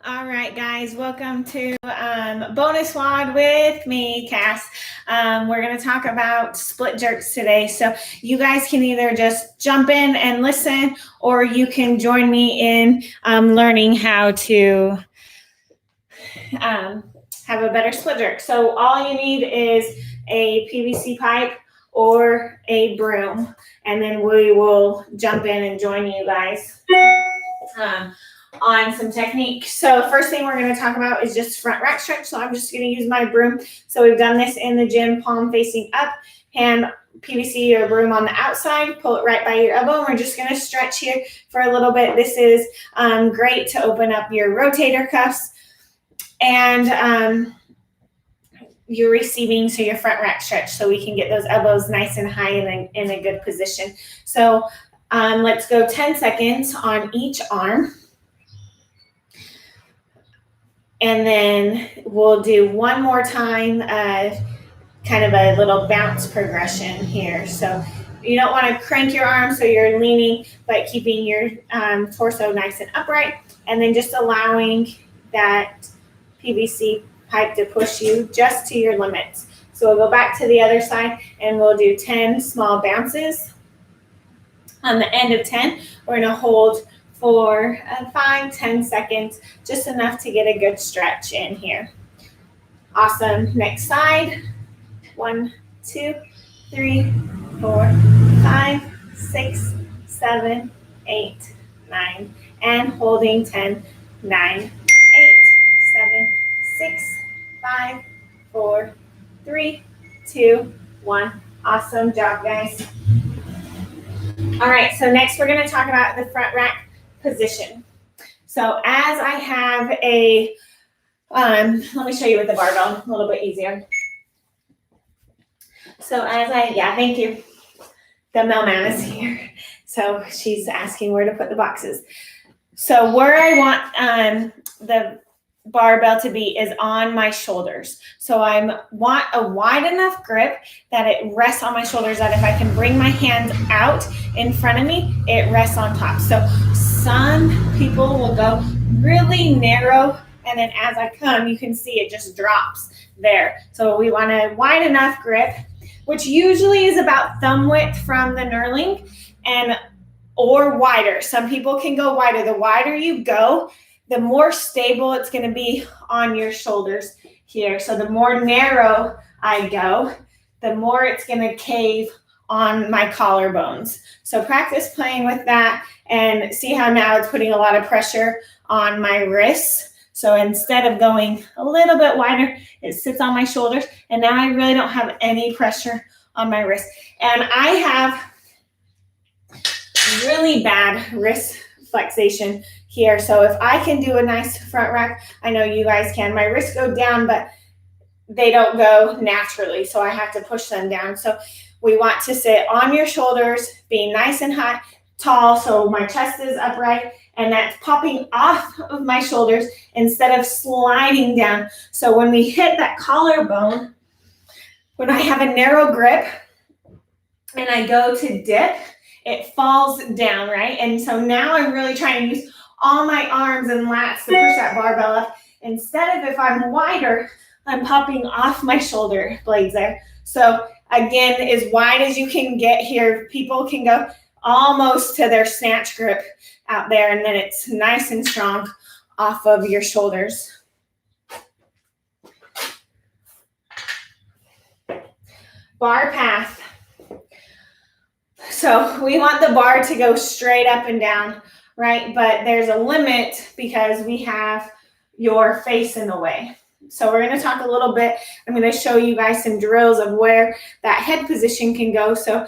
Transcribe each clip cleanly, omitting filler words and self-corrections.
All right, guys, welcome to Bonus WOD with me, Cass. We're going to talk about split jerks today. So you guys can either just jump in and listen, or you can join me in learning how to have a better split jerk. So all you need is a PVC pipe or a broom, and then we will jump in and join you guys on some technique. So first thing we're going to talk about is just front rack stretch. So I'm just going to use my broom. So we've done this in the gym, palm facing up, hand PVC or broom on the outside, pull it right by your elbow. And we're just going to stretch here for a little bit. This is great to open up your rotator cuffs and your receiving, so your front rack stretch, so we can get those elbows nice and high and in a good position. So let's go 10 seconds on each arm. And then we'll do one more time, kind of a little bounce progression here. So you don't want to crank your arms so you're leaning, but keeping your torso nice and upright. And then just allowing that PVC pipe to push you just to your limits. So we'll go back to the other side and we'll do 10 small bounces. On the end of 10, we're going to hold for 5-10 seconds, just enough to get a good stretch in here. Awesome. Next side. 1, 2, 3, 4, 5, 6, 7, 8, 9, and holding 10, 9, 8, 7, 6, 5, 4, 3, 2, 1. Awesome job, guys. All right, so next we're going to talk about the front rack position. So as I have a, let me show you with the barbell, a little bit easier. So as thank you. The mailman is here. So she's asking where to put the boxes. So where I want the barbell to be is on my shoulders. So I want a wide enough grip that it rests on my shoulders, that if I can bring my hands out in front of me, it rests on top. So some people will go really narrow, and then as I come, you can see it just drops there. So we want a wide enough grip, which usually is about thumb width from the knurling or wider. Some people can go wider. The wider you go, the more stable it's going to be on your shoulders here. So the more narrow I go, the more it's going to cave on my collarbones. So practice playing with that and see how now it's putting a lot of pressure on my wrists. So instead of going a little bit wider, it sits on my shoulders. And now I really don't have any pressure on my wrist. And I have really bad wrist flexation here. So if I can do a nice front rack, I know you guys can. My wrists go down, but they don't go naturally. So I have to push them down. So we want to sit on your shoulders, being nice and high, tall. So my chest is upright and that's popping off of my shoulders instead of sliding down. So when we hit that collarbone, when I have a narrow grip and I go to dip, it falls down, right? And so now I'm really trying to use all my arms and lats to push that barbell up. Instead of if I'm wider, I'm popping off my shoulder blades there. So again, as wide as you can get here, people can go almost to their snatch grip out there, and then it's nice and strong off of your shoulders. Bar path. So we want the bar to go straight up and down, right? But there's a limit because we have your face in the way. So we're going to talk a little bit. I'm going to show you guys some drills of where that head position can go. So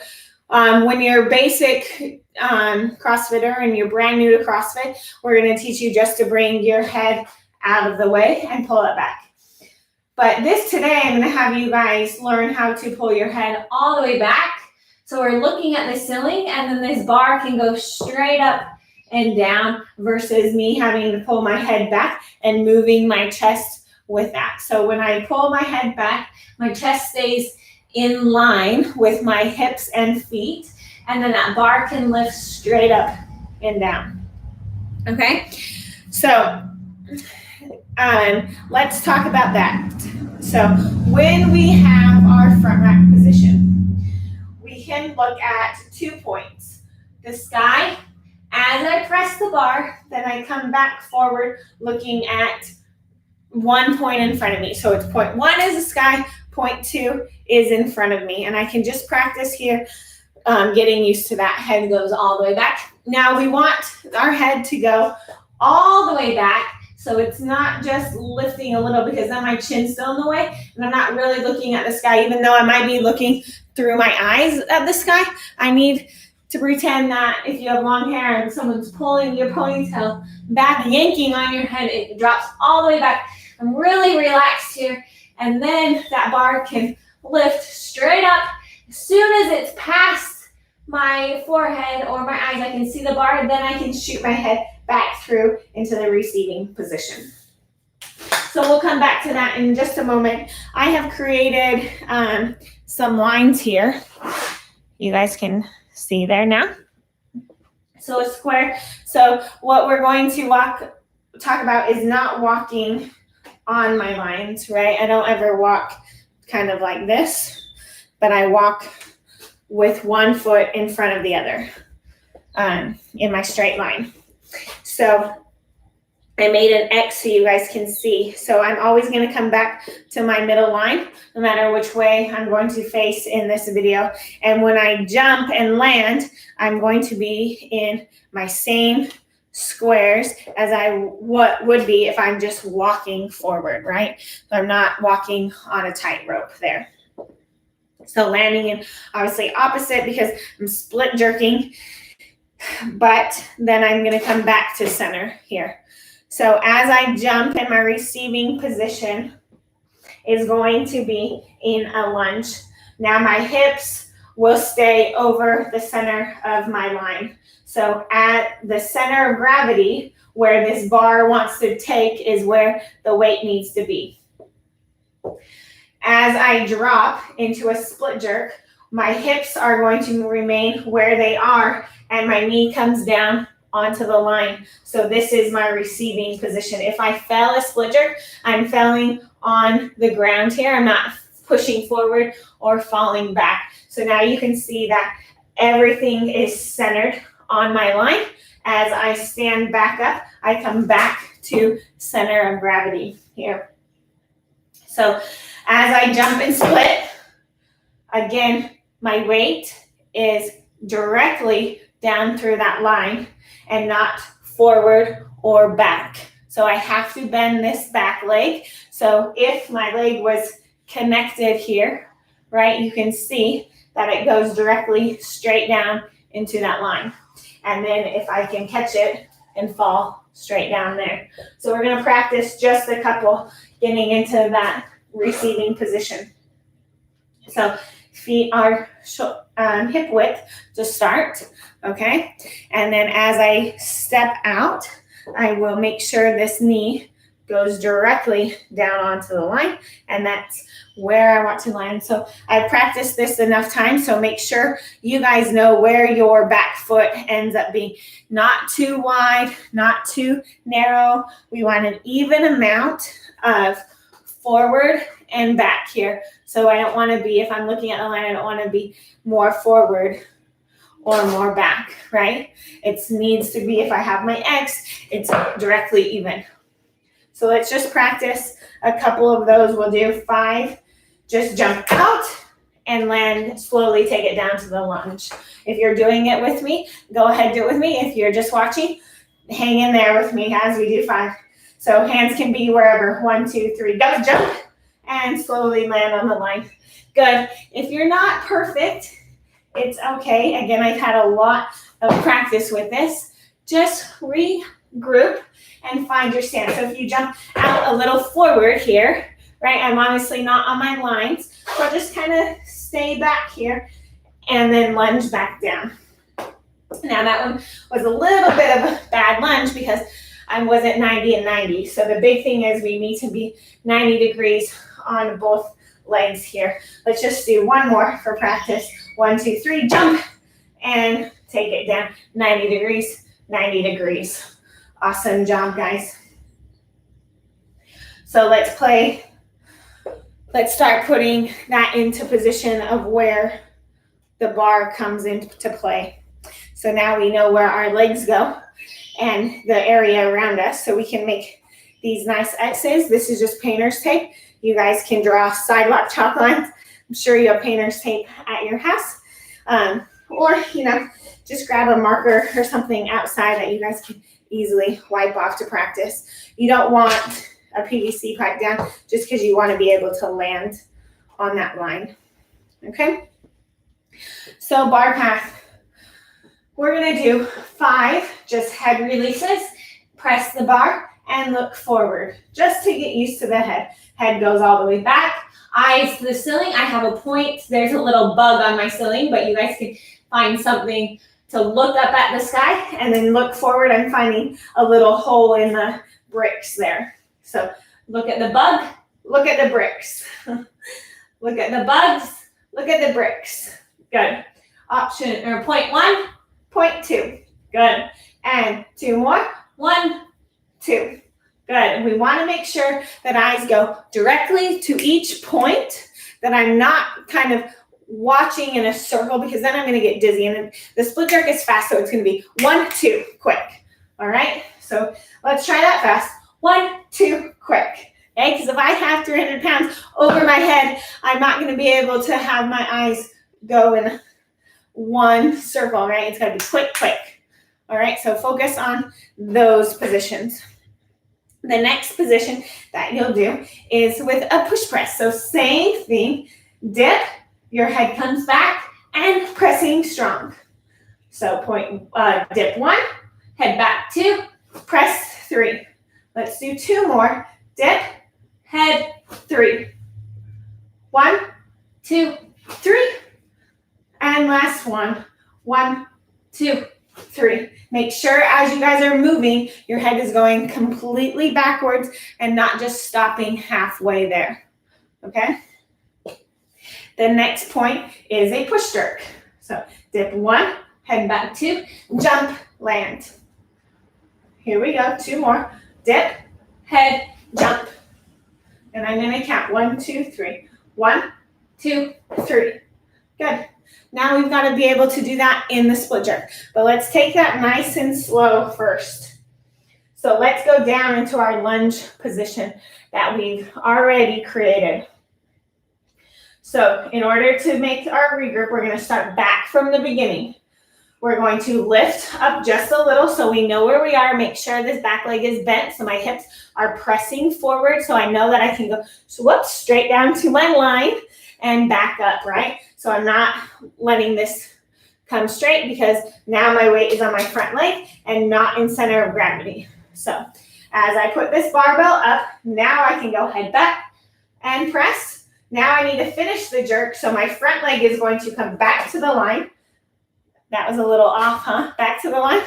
when you're basic CrossFitter and you're brand new to CrossFit, we're going to teach you just to bring your head out of the way and pull it back. But today, I'm going to have you guys learn how to pull your head all the way back. So we're looking at the ceiling, and then this bar can go straight up and down versus me having to pull my head back and moving my chest with that. So when I pull my head back, my chest stays in line with my hips and feet, and then that bar can lift straight up and down. Okay, so let's talk about that. So when we have our front rack position, we can look at 2 points. The sky, as I press the bar, then I come back forward looking at 1 point in front of me. So it's point 1 is the sky, point 2 is in front of me. And I can just practice here, getting used to that. Head goes all the way back. Now we want our head to go all the way back. So it's not just lifting a little, because then my chin's still in the way and I'm not really looking at the sky, even though I might be looking through my eyes at the sky. I need to pretend that if you have long hair and someone's pulling your ponytail back, yanking on your head, it drops all the way back. I'm really relaxed here. And then that bar can lift straight up. As soon as it's past my forehead or my eyes, I can see the bar, then I can shoot my head back through into the receiving position. So we'll come back to that in just a moment. I have created some lines here. You guys can see there now. So a square. So what we're going to talk about is not walking on my lines, right? I don't ever walk kind of like this, but I walk with one foot in front of the other in my straight line. So I made an X so you guys can see. So I'm always going to come back to my middle line, no matter which way I'm going to face in this video. And when I jump and land, I'm going to be in my same squares as I would be if I'm just walking forward, right? So I'm not walking on a tightrope there. So landing in obviously opposite because I'm split jerking, but then I'm going to come back to center here. So as I jump in my receiving position is going to be in a lunge. Now my hips will stay over the center of my line. So at the center of gravity, where this bar wants to take is where the weight needs to be. As I drop into a split jerk, my hips are going to remain where they are and my knee comes down onto the line. So this is my receiving position. If I fell a split jerk, I'm falling on the ground here. I'm not pushing forward or falling back. So now you can see that everything is centered on my line. As I stand back up, I come back to center of gravity here. So as I jump and split, again, my weight is directly down through that line and not forward or back. So I have to bend this back leg. So if my leg was connected here, right, you can see that it goes directly straight down into that line. And then if I can catch it and fall straight down there. So we're going to practice just a couple getting into that receiving position. So feet are hip width to start, okay? And then as I step out, I will make sure this knee goes directly down onto the line, and that's where I want to land. So I practiced this enough times, so make sure you guys know where your back foot ends up being. Not too wide, not too narrow. We want an even amount of forward and back here. So I don't want to be, if I'm looking at the line, I don't want to be more forward or more back, right? It needs to be, if I have my X, it's directly even. So let's just practice a couple of those. We'll do 5. Just jump out and land, slowly take it down to the lunge. If you're doing it with me, go ahead, do it with me. If you're just watching, hang in there with me as we do 5. So hands can be wherever. 1, 2, 3, go, jump, and slowly land on the line. Good. If you're not perfect, it's okay. Again, I've had a lot of practice with this. Just regroup and find your stance. So if you jump out a little forward here, right, I'm honestly not on my lines, so I'll just kind of stay back here and then lunge back down. Now that one was a little bit of a bad lunge because I wasn't 90 and 90. So the big thing is we need to be 90 degrees on both legs here. Let's just do one more for practice. 1, 2, 3, jump and take it down. 90 degrees, 90 degrees. Awesome job, guys. So let's start putting that into position of where the bar comes into play. So now we know where our legs go and the area around us, so we can make these nice X's. This is just painter's tape. You guys can draw sidewalk chalk lines. I'm sure you have painter's tape at your house. Or, just grab a marker or something outside that you guys can easily wipe off to practice. You don't want a PVC pipe down just because you want to be able to land on that line. Okay? So bar path. We're going to do 5 just head releases. Press the bar and look forward just to get used to the head. Head goes all the way back. Eyes to the ceiling. I have a point. There's a little bug on my ceiling, but you guys can find something to look up at the sky and then look forward. I'm finding a little hole in the bricks there. So look at the bug, look at the bricks. Look at the bugs, look at the bricks. Good. Option or point 1, point 2. Good. And 2 more. 1, 2. Good. We want to make sure that eyes go directly to each point, that I'm not kind of watching in a circle, because then I'm going to get dizzy. And the split jerk is fast, so it's going to be 1, 2, quick. All right? So let's try that fast. 1, 2, quick. Okay? Because if I have 300 pounds over my head, I'm not going to be able to have my eyes go in one circle, right? It's got to be quick, quick. All right? So focus on those positions. The next position that you'll do is with a push press. So same thing, dip, your head comes back, and pressing strong. So dip 1, head back 2, press 3. Let's do 2 more. Dip, head 3. 1, 2, 3. And last one. 1, 2, 3. Make sure as you guys are moving, your head is going completely backwards and not just stopping halfway there. Okay? The next point is a push jerk. So dip 1, head back 2, jump, land. Here we go. 2 more. Dip, head, jump. And I'm going to count 1, 2, 3. 1, 2, 3. Good. Now we've got to be able to do that in the split jerk. But let's take that nice and slow first. So let's go down into our lunge position that we've already created. So in order to make our regroup, we're going to start back from the beginning. We're going to lift up just a little so we know where we are. Make sure this back leg is bent so my hips are pressing forward so I know that I can go straight down to my line and back up, right? So I'm not letting this come straight because now my weight is on my front leg and not in center of gravity. So as I put this barbell up, now I can go head back and press. Now I need to finish the jerk, so my front leg is going to come back to the line. That was a little off, huh? Back to the line.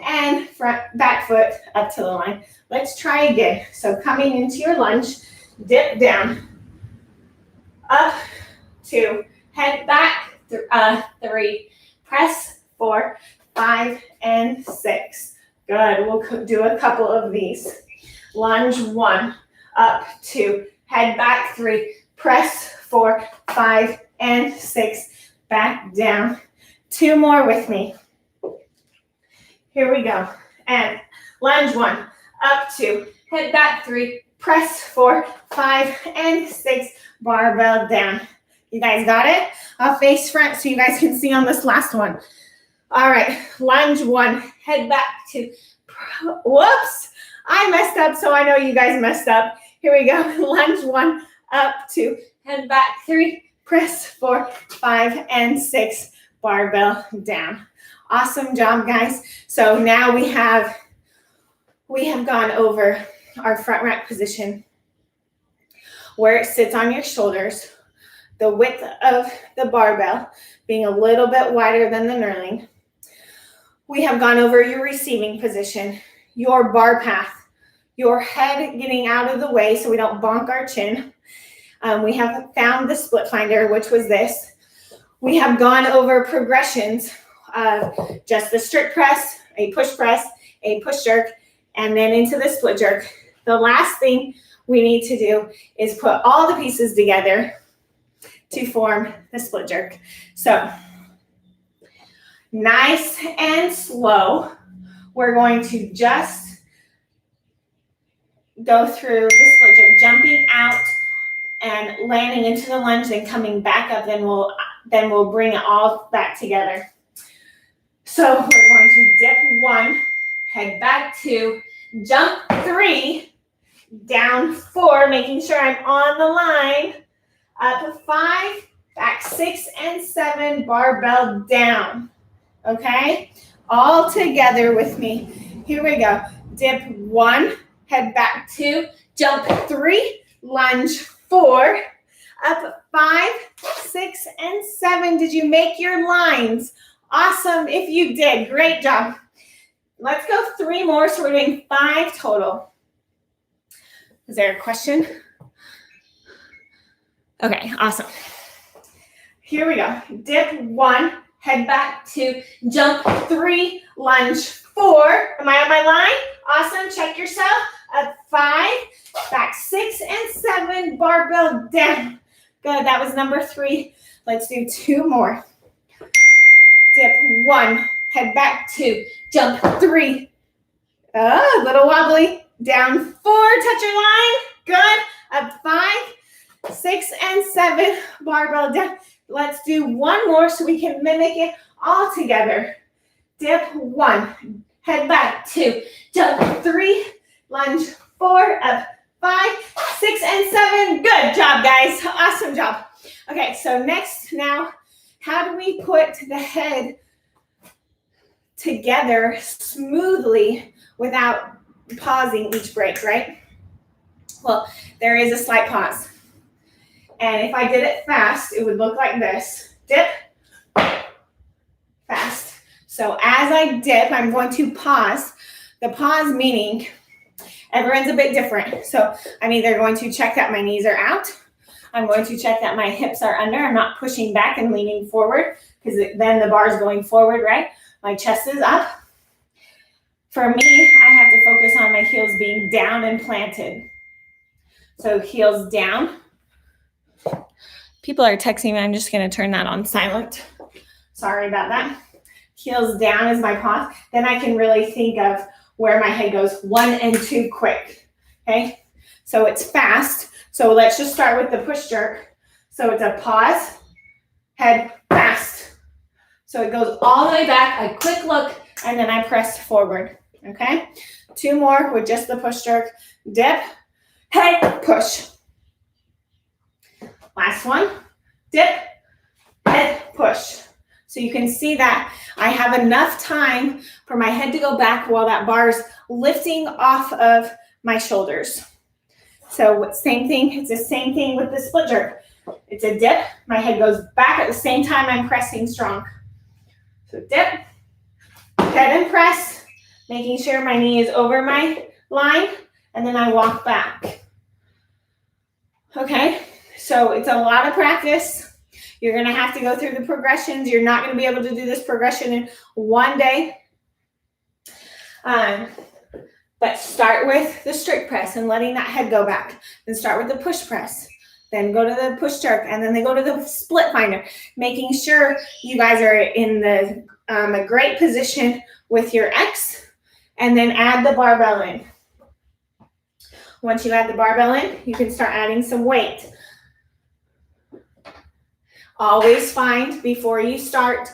And back foot up to the line. Let's try again. So coming into your lunge, dip down, up, 2, head back, 3, press, 4, 5, and 6. Good. We'll do a couple of these. Lunge 1, up, 2, head back, 3, press, 4, 5, and 6. Back down. 2 more with me. Here we go. And lunge 1, up, 2, head back, 3, press, 4, 5, and 6. Barbell down. You guys got it? I'll face front so you guys can see on this last one. All right, lunge 1, head back 2. Whoops, I messed up, so I know you guys messed up. Here we go. Lunge 1, up, 2, head back 3, press, 4, 5, and 6. Barbell down. Awesome job, guys. So now we have gone over our front rack position, where it sits on your shoulders, the width of the barbell being a little bit wider than the knurling. We have gone over your receiving position, your bar path, your head getting out of the way so we don't bonk our chin. We have found the split finder, which was this. We have gone over progressions of just the strict press, a push jerk, and then into the split jerk. The last thing we need to do is put all the pieces together to form the split jerk. So nice and slow, we're going to just go through the split jerk, jumping out and landing into the lunge, then coming back up, then we'll bring it all back together. So we're going to dip 1, head back 2, jump 3, down 4, making sure I'm on the line, up 5, back 6 and 7, barbell down, okay? All together with me. Here we go. Dip 1, head back 2, jump 3, lunge 4, up 5, 6, and 7. Did you make your lines? Awesome if you did. Great job. Let's go 3 more, so we're doing 5 total. Is there a question? Okay, awesome. Here we go. Dip 1, head back 2, jump 3, lunge 4. Am I on my line? Awesome. Check yourself. Up 5, back 6 and 7, barbell down. Good. That was number 3. Let's do 2 more. Dip 1, head back 2, jump 3. A little wobbly. Down 4, touch your line. Good. Up 5, 6 and 7, barbell down. Let's do 1 more so we can mimic it all together. Dip 1, head back 2, jump 3, lunge 4, up 5, 6 and 7. Good job, guys. Awesome job. Okay, so next now, how do we put the head together smoothly without pausing each break, right? Well, there is a slight pause. And if I did it fast, it would look like this. Dip, fast. So as I dip, I'm going to pause. The pause meaning everyone's a bit different. So I'm either going to check that my knees are out. I'm going to check that my hips are under. I'm not pushing back and leaning forward because then the bar is going forward, right? My chest is up. For me, I have to focus on my heels being down and planted. So heels down. People are texting me. I'm just going to turn that on silent. Sorry about that. Heels down is my pause. Then I can really think of where my head goes 1 and 2 quick. Okay? So it's fast. So let's just start with the push jerk. So it's a pause, head, fast. So it goes all the way back, a quick look, and then I press forward. Okay? 2 more with just the push jerk. Dip, head, push. Last one. Dip, head, push. So you can see that I have enough time for my head to go back while that bar is lifting off of my shoulders. So same thing, it's the same thing with the split jerk. It's a dip, my head goes back at the same time I'm pressing strong. So dip, head and press, making sure my knee is over my line, and then I walk back. Okay, so it's a lot of practice. You're going to have to go through the progressions. You're not going to be able to do this progression in one day. But start with the strict press and letting that head go back. Then start with the push press. Then go to the push jerk. And then they go to the split finder. Making sure you guys are in the a great position with your X. And then add the barbell in. Once you add the barbell in, you can start adding some weight. Always find before you start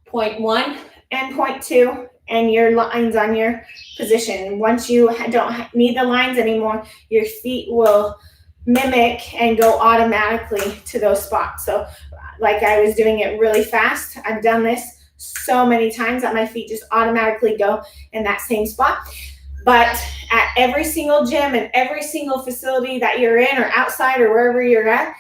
point 1 and point 2 and your lines on your position. Once you don't need the lines anymore, your feet will mimic and go automatically to those spots. So like I was doing it really fast. I've done this so many times that my feet just automatically go in that same spot. But at every single gym and every single facility that you're in or outside or wherever you're at,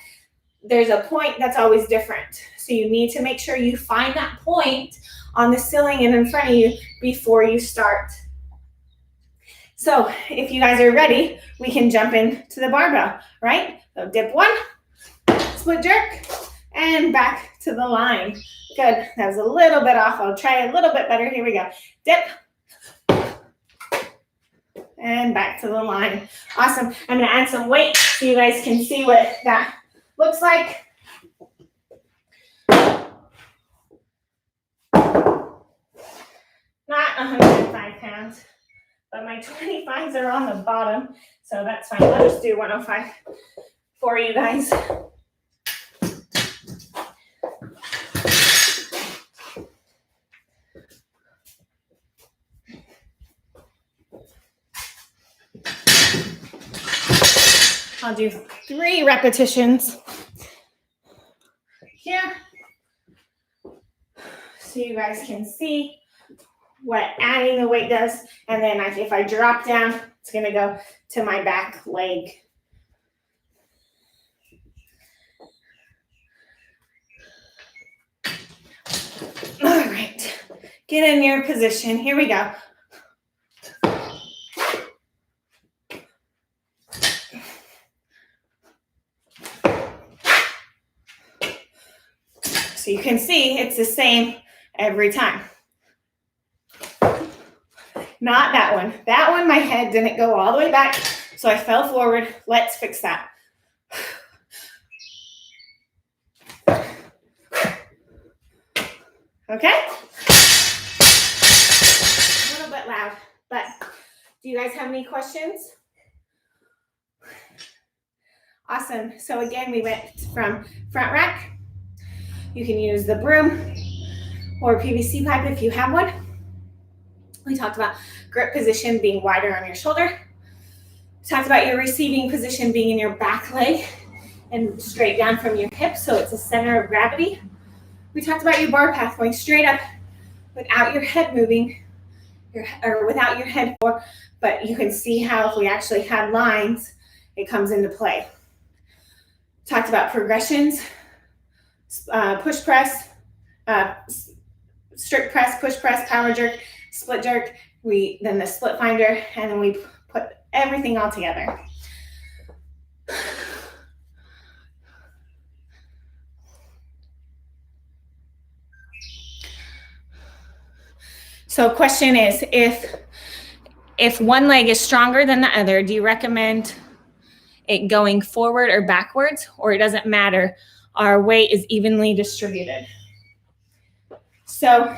there's a point that's always different. So you need to make sure you find that point on the ceiling and in front of you before you start. So if you guys are ready, we can jump into the barbell, right? So dip 1, split jerk, and back to the line. Good. That was a little bit off. I'll try a little bit better. Here we go. Dip. and back to the line. Awesome. I'm going to add some weight so you guys can see what that looks like. Not 105 pounds, but my 25s are on the bottom, so that's fine. I'll just do 105 for you guys. I'll do 3 repetitions here so you guys can see what adding the weight does. And then if I drop down, it's going to go to my back leg. All right, get in your position. Here we go. So you can see it's the same every time. Not that one. That one, my head didn't go all the way back, so I fell forward. Let's fix that. Okay? A little bit loud, but do you guys have any questions? Awesome. So again, we went from front rack. You can use the broom or PVC pipe if you have one. We talked about grip position being wider on your shoulder. We talked about your receiving position being in your back leg and straight down from your hip, so it's a center of gravity. We talked about your bar path going straight up without your head moving, or without your head forward, but you can see how if we actually had lines, it comes into play. Talked about progressions, push press, strict press, push press, power jerk, split jerk, then the split finder, and then we put everything all together. So question is, if one leg is stronger than the other, do you recommend it going forward or backwards, or it doesn't matter? Our weight is evenly distributed. So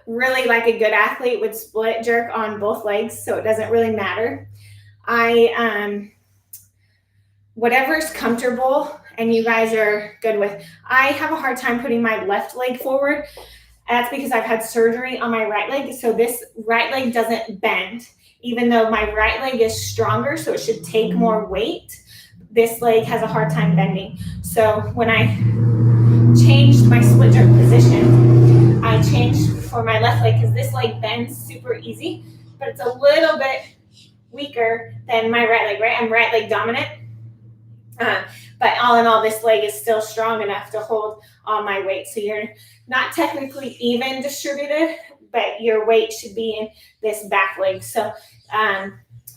really, like a good athlete would split jerk on both legs, so it doesn't really matter. Whatever's comfortable and you guys are good with. I have a hard time putting my left leg forward. That's because I've had surgery on my right leg, so this right leg doesn't bend. Even though my right leg is stronger, so it should take more weight, this leg has a hard time bending. So when I changed my split jerk position, I changed for my left leg because this leg bends super easy, but it's a little bit weaker than my right leg, right? I'm right leg dominant. But all in all, this leg is still strong enough to hold all my weight. So you're not technically even distributed, but your weight should be in this back leg. So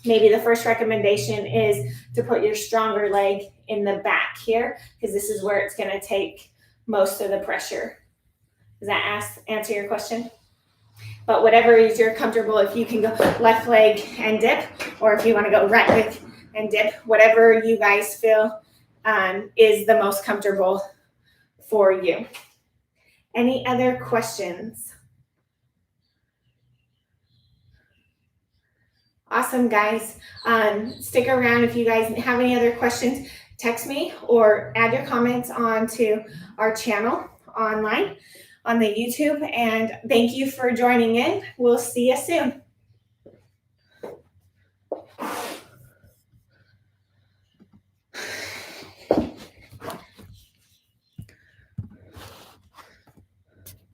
maybe the first recommendation is to put your stronger leg in the back here, because this is where it's going to take most of the pressure. Does that answer your question? But whatever is you're comfortable, if you can go left leg and dip, or if you want to go right leg and dip, whatever you guys feel is the most comfortable for you. Any other questions? Awesome, guys. Stick around if you guys have any other questions. Text me or add your comments onto our channel online on the YouTube. And thank you for joining in. We'll see you soon.